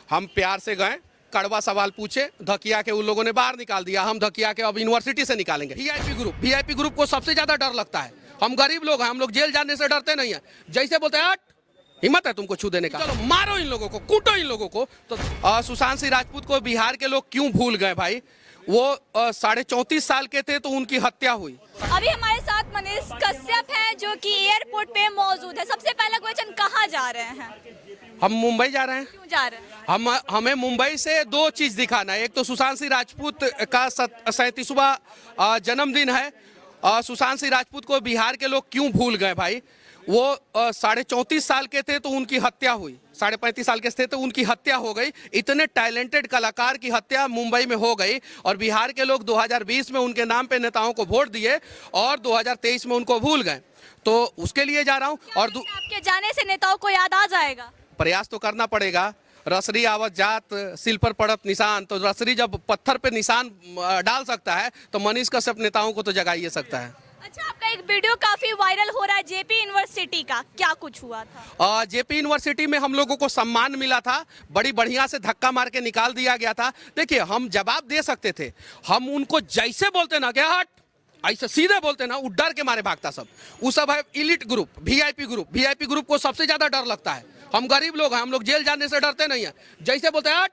हम प्यार से गए, कड़वा सवाल पूछे, धकिया के उन लोगों ने बाहर निकाल दिया। हम धकिया के अब यूनिवर्सिटी से निकालेंगे। वीआईपी ग्रुप को सबसे ज्यादा डर लगता है। हम गरीब लोग हैं, हम लोग जेल जाने से डरते नहीं है। जैसे बोलते हैं हट, हिम्मत है तुमको छू देने का, चलो मारो इन लोगों को, कूटो इन लोगों को। तो सुशांत सिंह राजपूत को बिहार के लोग क्यों भूल गए भाई? वो 34.5 साल के थे तो उनकी हत्या हुई। अभी हमारे साथ मनीष कश्यप है जो कि एयरपोर्ट पे मौजूद है। सबसे पहला क्वेश्चन, कहाँ जा रहे हैं? हम मुंबई जा रहे हैं। क्यों जा रहे हैं? हमें मुंबई से दो चीज दिखाना है। एक तो सुशांत सिंह राजपूत का 37वां जन्मदिन है। सुशांत सिंह राजपूत को बिहार के लोग क्यों भूल गए भाई? वो 34.5 साल के थे तो उनकी हत्या हुई, 35.5 साल के थे तो उनकी हत्या हो गई। इतने टैलेंटेड कलाकार की हत्या मुंबई में हो गई और बिहार के लोग 2020 में उनके नाम पे नेताओं को वोट दिए और 2023 में उनको भूल गए। तो उसके लिए जा रहा हूँ। और आपके जाने से नेताओं को याद आ जाएगा? प्रयास तो करना पड़ेगा। रसरी आवत जात सिल पर पड़त निशान, तो रसरी जब पत्थर पे निशान डाल सकता है तो मनीष कश्यप नेताओं को तो जगा ही सकता है। अच्छा, आपका एक वीडियो काफी वायरल हो रहा है जेपी यूनिवर्सिटी का, क्या कुछ हुआ था? जेपी यूनिवर्सिटी में हम लोगों को सम्मान मिला था, बड़ी बढ़िया से धक्का मार के निकाल दिया गया था। देखिए, हम जवाब दे सकते थे, हम उनको जैसे बोलते ना क्या हट, ऐसे सीधे बोलते ना, वो डर के मारे भागता सब। वो सब है इलिट ग्रुप, वीआईपी ग्रुप को सबसे ज्यादा डर लगता है। हम गरीब लोग हैं, हम लोग जेल जाने से डरते नहीं है। जैसे बोलते हैं हट,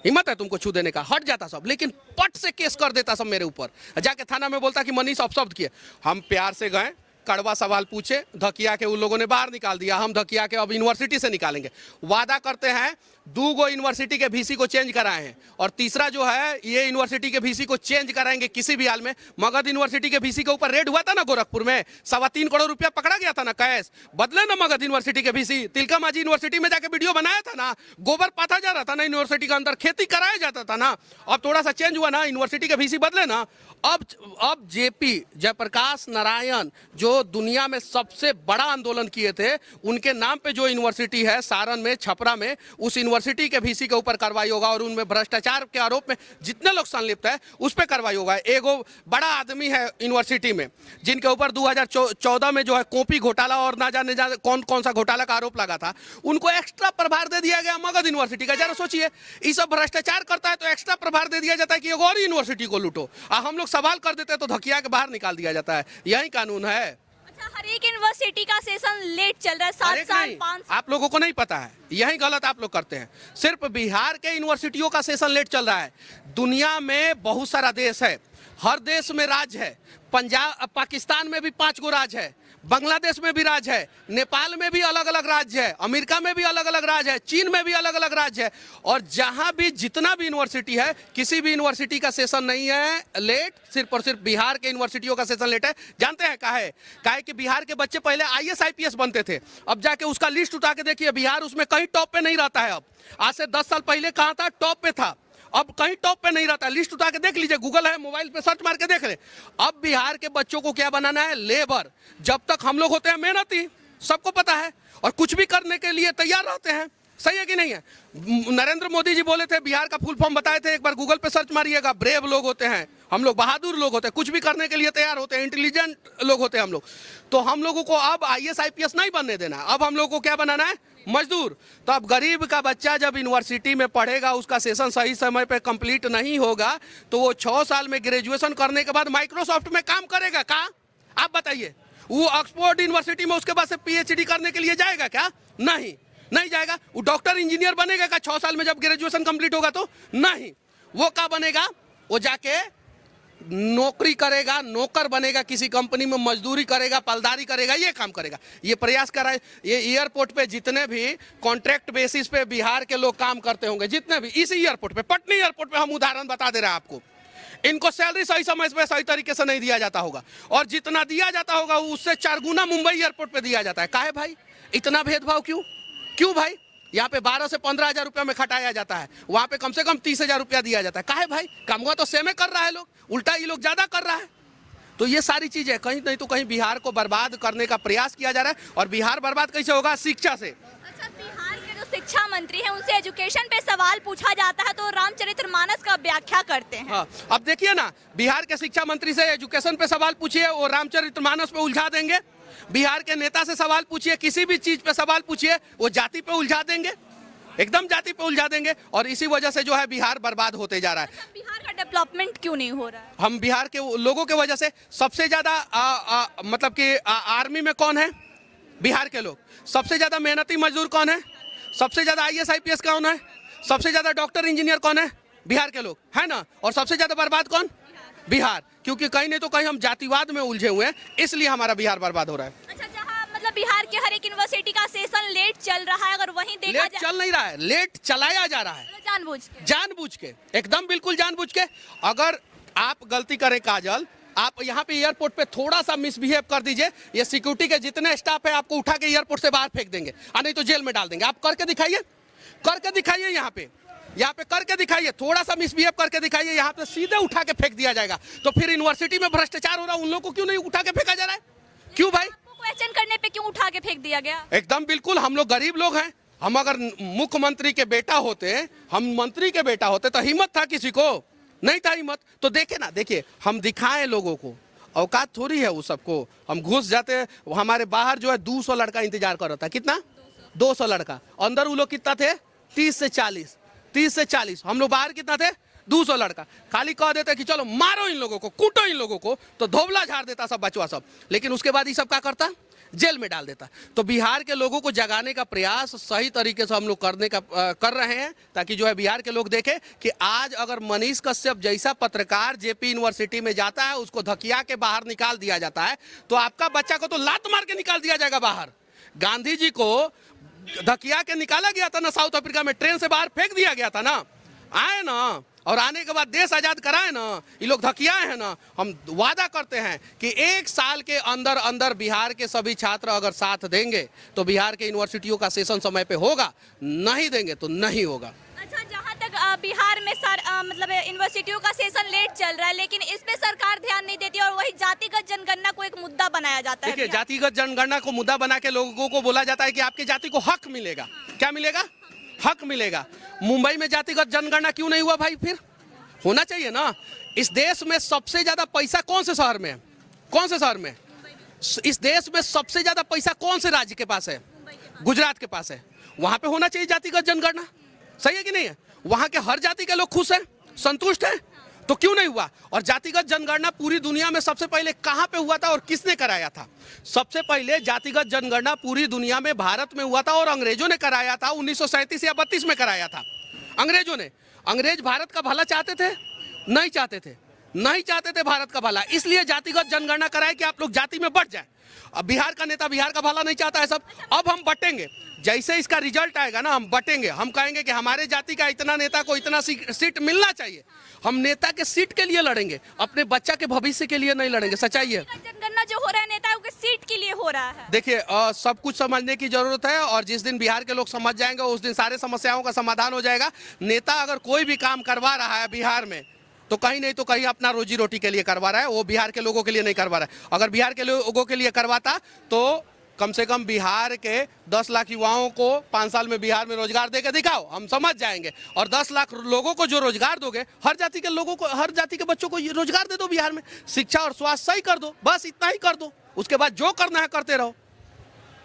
हिम्मत है तुमको छू देने का, हट जाता सब। लेकिन पट से केस कर देता सब मेरे ऊपर, जाके थाना में बोलता कि मनीष अपशब्द किए। हम प्यार से गए, कड़वा सवाल पूछे, धकिया के उन लोगों ने बाहर निकाल दिया। हम धकिया के अब यूनिवर्सिटी से निकालेंगे। वादा करते हैं, 2 यूनिवर्सिटी के वीसी को चेंज कराए हैं और तीसरा जो है ये यूनिवर्सिटी के वीसी को चेंज कराएंगे किसी भी हाल में। मगध यूनिवर्सिटी के वीसी के ऊपर रेड हुआ था ना गोरखपुर में, 3.25 करोड़ रुपया पकड़ा गया था ना कैश, बदले ना मगध यूनिवर्सिटी के वीसी। तिलका मांझी यूनिवर्सिटी में जाके वीडियो बनाया था ना, गोबर पाथा जा रहा था ना यूनिवर्सिटी के अंदर, खेती कराया जाता था ना। अब थोड़ा सा चेंज हुआ ना, यूनिवर्सिटी के वीसी बदले ना। अब जेपी जयप्रकाश नारायण जो दुनिया में सबसे बड़ा आंदोलन किए थे, उनके नाम पे जो यूनिवर्सिटी है सारण में, छपरा में, उस यूनिवर्सिटी के वीसी के ऊपर कार्रवाई होगा और उनमें भ्रष्टाचार के आरोप में जितने लोग संलिप्त है उस पर कार्रवाई होगा। एगो बड़ा आदमी है यूनिवर्सिटी में जिनके ऊपर 2014 में जो है कॉपी घोटाला और ना जाने कौन कौन सा घोटाला का आरोप लगा था, उनको एक्स्ट्रा प्रभार दे दिया गया मगध यूनिवर्सिटी का। जरा सोचिए, ये सब भ्रष्टाचार करता है तो एक्स्ट्रा प्रभार दे दिया जाता है कि एक और यूनिवर्सिटी को लूटो। हम लोग सवाल कर देते हैं तो धकिया के बाहर निकाल दिया जाता है। यही कानून है। अच्छा, हर एक यूनिवर्सिटी का सेशन लेट चल रहा है, 7 साल 5 साल। आप लोगों को नहीं पता है, यही गलत आप लोग करते हैं। सिर्फ बिहार के यूनिवर्सिटियों का सेशन लेट चल रहा है। दुनिया में बहुत सारा देश है, हर देश में राज है। पाकिस्तान में भी 5 गो राज है, बांग्लादेश में भी राज है, नेपाल में भी अलग अलग राज्य है, अमेरिका में भी अलग अलग राज है, चीन में भी अलग अलग राज्य है। और जहां भी जितना भी यूनिवर्सिटी है, किसी भी यूनिवर्सिटी का सेशन नहीं है लेट, सिर्फ और सिर्फ बिहार के यूनिवर्सिटियों का सेशन लेट है। जानते हैं काहे कि बिहार के बच्चे पहले IAS IPS बनते थे, अब जाके उसका लिस्ट उठा के देखिए, बिहार उसमें कहीं टॉप पे नहीं रहता है। अब आज से 10 साल पहले कहाँ था, टॉप पे था, अब कहीं टॉप पे नहीं रहता। लिस्ट उठा के देख लीजिए, गूगल है, मोबाइल पे सर्च मार के देख ले। अब बिहार के बच्चों को क्या बनाना है, लेबर। जब तक हम लोग होते हैं मेहनती, सबको पता है, और कुछ भी करने के लिए तैयार रहते हैं। सही है कि नहीं है? नरेंद्र मोदी जी बोले थे, बिहार का फुल फॉर्म बताए थे, एक बार गूगल पे सर्च मारिएगा। ब्रेव लोग होते हैं हम लोग, बहादुर लोग होते हैं, कुछ भी करने के लिए तैयार होते हैं, इंटेलिजेंट लोग होते हैं हम लोग। तो हम लोगों को अब IAS IPS नहीं बनने देना, अब हम लोगों को क्या बनाना है, मजदूर। तो अब गरीब का बच्चा जब यूनिवर्सिटी में पढ़ेगा, उसका सेशन सही समय पे कंप्लीट नहीं होगा, तो वो 6 साल में ग्रेजुएशन करने के बाद माइक्रोसॉफ्ट में काम करेगा क्या? आप बताइए। वो ऑक्सफोर्ड यूनिवर्सिटी में उसके बाद से PhD करने के लिए जाएगा क्या? नहीं जाएगा। वो डॉक्टर इंजीनियर बनेगा क्या 6 साल में जब ग्रेजुएशन कंप्लीट होगा? तो नहीं। वो क्या बनेगा, वो जाके नौकरी करेगा, नौकर बनेगा, किसी कंपनी में मजदूरी करेगा, पलदारी करेगा, ये काम करेगा। ये प्रयास कर रहा है। ये एयरपोर्ट पे जितने भी कॉन्ट्रैक्ट बेसिस पे बिहार के लोग काम करते होंगे, जितने भी, इसी एयरपोर्ट पे, पटना एयरपोर्ट पे, हम उदाहरण बता दे रहे हैं आपको, इनको सैलरी सही समय पे सही तरीके से नहीं दिया जाता होगा, और जितना दिया जाता होगा उससे 4 गुना मुंबई एयरपोर्ट पे दिया जाता है। काहे भाई इतना भेदभाव? क्यों भाई? यहाँ पे 12 से 15 हजार रुपया में खटाया जाता है, वहाँ पे कम से कम 30 हजार रुपया दिया जाता है। काहे भाई? कामगा तो सेम कर रहा है लोग, उल्टा ये लोग ज्यादा कर रहा है। तो ये सारी चीजें कहीं नहीं तो कहीं बिहार को बर्बाद करने का प्रयास किया जा रहा है। और बिहार बर्बाद कैसे होगा? शिक्षा से। अच्छा, बिहार के जो शिक्षा मंत्री हैं उनसे एजुकेशन पे सवाल पूछा जाता है तो रामचरितमानस का व्याख्या करते हैं। हाँ, अब देखिए ना, बिहार के शिक्षा मंत्री से एजुकेशन पे सवाल पूछिए, वो रामचरितमानस पे उलझा देंगे। बिहार के नेता से सवाल पूछिए, किसी भी चीज पे सवाल पूछिए, वो जाति पे उलझा देंगे। एकदम जाति पे उलझा देंगे और इसी वजह से जो है बिहार बर्बाद होते जा रहा है। बिहार का डेवलपमेंट क्यों नहीं हो रहा है? हम बिहार के लोगों के वजह से सबसे ज्यादा मतलब कि आर्मी में कौन है? बिहार के लोग। सबसे ज्यादा मेहनती मजदूर कौन है? सबसे ज्यादा IAS IPS कौन है? सबसे ज्यादा डॉक्टर इंजीनियर कौन है? बिहार के लोग, है ना। और सबसे ज्यादा बर्बाद कौन? बिहार। क्योंकि कहीं नहीं तो कहीं हम जातिवाद में उलझे हुए हैं, इसलिए हमारा बिहार बर्बाद हो रहा है। अच्छा, जहाँ मतलब बिहार के हर एक यूनिवर्सिटी का सेशन लेट चल रहा है, अगर वहीं देखा लेट चल नहीं रहा है, लेट चलाया जा रहा है जानबूझ के, एकदम बिल्कुल जानबूझ के। अगर आप गलती करें काजल, आप यहाँ पे एयरपोर्ट पे थोड़ा सा मिसबिहेव कर दीजिए, ये सिक्योरिटी के जितने स्टाफ है आपको उठा के एयरपोर्ट से बाहर फेंक देंगे, और नहीं तो जेल में डाल देंगे। आप करके दिखाइए, यहाँ पे करके दिखाइए, थोड़ा सा मिसबिहेव करके दिखाइए, यहाँ पे सीधे उठा के फेंक दिया जाएगा। तो फिर यूनिवर्सिटी में भ्रष्टाचार हो रहा है, उन लोगों को क्यों नहीं उठा के फेंका जा रहा है? क्यों भाई? क्वेश्चन करने पे क्यों उठा के फेंक दिया गया? एकदम बिल्कुल, हम लोग गरीब लोग हैं। हम अगर मुख्यमंत्री के बेटा होते, हम मंत्री के बेटा होते तो हिम्मत था किसी को? नहीं था हिम्मत। तो देखे ना, देखिए हम दिखाएं लोगों को, औकात थोड़ी है वो सबको। हम घुस जाते, हमारे बाहर जो है 200 लड़का इंतजार कर रहा था। कितना? 200 लड़का। अंदर वो लोग कितना थे? 30 से 40। हम लोग बाहर कितना थे? 200 लड़का। खाली कह देते कि चलो मारो इन लोगों को, कूटो इन लोगों को, तो धोबला झाड़ देता सब बचवा सब। लेकिन उसके बाद ये सब क्या करता? जेल में डाल देता। तो बिहार के लोगों को जगाने का प्रयास सही तरीके से हम लोग कर रहे हैं, ताकि जो है बिहार के लोग देखें कि आज अगर मनीष कश्यप जैसा पत्रकार जेपी यूनिवर्सिटी में जाता है, उसको धकिया के बाहर निकाल दिया जाता है, तो आपका बच्चा को तो लात मार के निकाल दिया जाएगा बाहर। गांधी जी को धकिया के निकाला गया था ना, साउथ अफ्रीका में ट्रेन से बाहर फेंक दिया गया था ना। आए ना, और आने के बाद देश आजाद कराए ना, ये लोग धकियाए हैं ना। हम वादा करते हैं कि 1 साल के अंदर अंदर बिहार के सभी छात्र अगर साथ देंगे तो बिहार के यूनिवर्सिटियों का सेशन समय पे होगा, नहीं देंगे तो नहीं होगा। अच्छा, जहाँ तक बिहार में मतलब यूनिवर्सिटियों का सेशन लेट चल रहा है, लेकिन इस पे सरकार ध्यान नहीं देती और वही जातिगत जनगणना को एक मुद्दा बनाया जाता है। देखिए, जातिगत जनगणना को मुद्दा बना के लोगों को बोला जाता है कि आपकी जाति को हक मिलेगा। क्या मिलेगा? हक मिलेगा। मुंबई में जातिगत जनगणना क्यों नहीं हुआ भाई? फिर होना चाहिए ना। इस देश में सबसे ज्यादा पैसा कौन से शहर में है? कौन से शहर में? इस देश में सबसे ज्यादा पैसा कौन से राज्य के पास है? गुजरात के पास है। वहां पे होना चाहिए जातिगत जनगणना। सही है कि नहीं है? वहां के हर जाति के लोग खुश हैं, संतुष्ट हैं, तो क्यों नहीं हुआ? और जातिगत जनगणना पूरी दुनिया में सबसे पहले कहां पे हुआ था और किसने कराया था? सबसे पहले जातिगत जनगणना पूरी दुनिया में भारत में हुआ था और अंग्रेजों ने कराया था। 1937 या 32 में कराया था अंग्रेजों ने। अंग्रेज भारत का भला चाहते थे? नहीं चाहते थे भारत का भला, इसलिए जातिगत जनगणना कराए कि आप लोग जाति में बढ़ जाए। अब बिहार का नेता बिहार का भला नहीं चाहता है सब। अब हम बटेंगे, जैसे इसका रिजल्ट आएगा ना, हम बटेंगे। हम कहेंगे कि हमारे जाति का इतना नेता को इतना सीट मिलना चाहिए। हम नेता के सीट के लिए लड़ेंगे, अपने बच्चा के भविष्य के लिए नहीं लड़ेंगे। सच्चाई है। जनगणना जो हो रहा है नेताओं के सीट के लिए हो रहा है। देखिए, सब कुछ समझने की जरूरत है, और जिस दिन बिहार के लोग समझ जाएंगे उस दिन सारे समस्याओं का समाधान हो जाएगा। नेता अगर कोई भी काम करवा रहा है बिहार में, तो कहीं नहीं तो कहीं अपना रोजी रोटी के लिए करवा रहा है, वो बिहार के लोगों के लिए नहीं करवा रहा है। अगर बिहार के लोगों के लिए करवाता तो कम से कम बिहार के 10 लाख युवाओं को 5 साल में बिहार में रोजगार देकर दिखाओ, हम समझ जाएंगे। और 10 लाख लोगों को जो रोजगार दोगे, हर जाति के लोगों को, हर जाति के बच्चों को रोजगार दे दो बिहार में। शिक्षा और स्वास्थ्य सही कर दो, बस इतना ही कर दो। उसके बाद जो करना है करते रहो।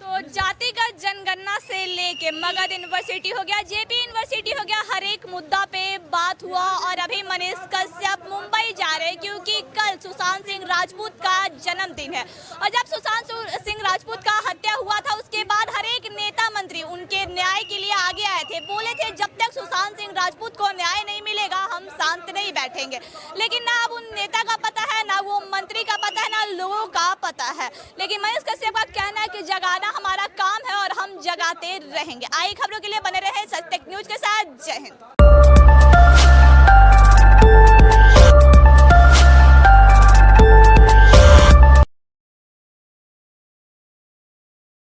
तो जातिगत जनगणना से लेके मगध यूनिवर्सिटी हो गया, जेपी यूनिवर्सिटी हो गया, हर एक मुद्दा पे बात हुआ। और अभी मनीष कश्यप मुंबई जा रहे हैं क्योंकि कल सुशांत सिंह राजपूत का जन्मदिन है। और जब सुशांत सिंह राजपूत का हत्या हुआ था, उसके बाद हर एक नेता मंत्री उनके न्याय के लिए आगे आए थे। बोले थे जब तक सुशांत सिंह राजपूत को न्याय नहीं मिलेगा हम शांत नहीं बैठेंगे। लेकिन ना अब उन नेता का पता है, ना वो मंत्री का पता है, ना लोगों का पता है। लेकिन मनीष कश्यप का कहना है कि जगाना हमारा काम है और हम जगाते रहेंगे। आई खबरों के लिए बने रहे सच टेक न्यूज के साथ। जय हिंद।